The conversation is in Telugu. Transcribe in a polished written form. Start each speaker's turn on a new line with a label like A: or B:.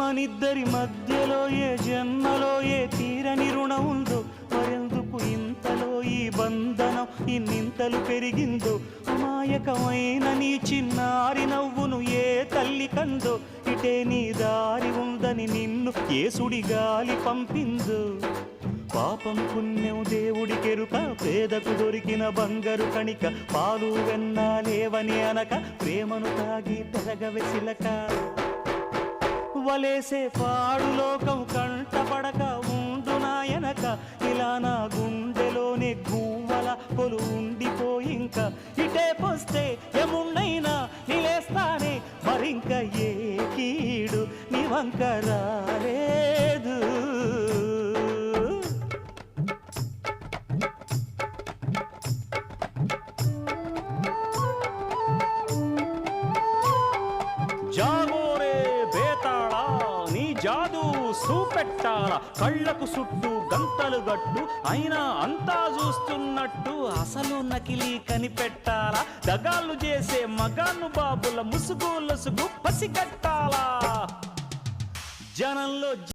A: మనిద్దరి మధ్యలో ఏ జన్మలో ఏ తీరని రుణం ఉందో, మరెందుకు ఇంతలో ఈ బంధనం ఇన్నింతలు పెరిగిందో. అమాయకమైన నీ చిన్నారి నవ్వును ఏ తల్లి కందో, ఇటే నీ దారి ఉందని నిన్ను ఏ సుడి గాలి పంపిందో. పాపం పుణ్యం దేవుడికెరుక, పేదకు దొరికిన బంగారు కణిక, పాలు వెన్నాలేవని అనక ప్రేమను తాగి పెరగవెసిలక. వలేసే పాడు లోకం కంటపడక ఉండు నాయనక, ఇలా నా గుండెలోనే గువ్వల పొలు ఉండిపోయింక. ఇటే పోస్తే ఎమున్నైనా నిలేస్తానే, మరింక ఏ కీడు నీ వంక రాలేదు. జాగోరే బేతాళా, నీ జాదు సూపెట్టాలా, కళ్ళకు చుట్టూ గంతలు గట్టు అయినా అంతా చూస్తున్నట్టు అసలు నకిలీ కనిపెట్టాలా. దగాళ్ళు చేసే మగాను బాబుల ముసుగు లొసుగు పసిగట్టాలా. జనంలో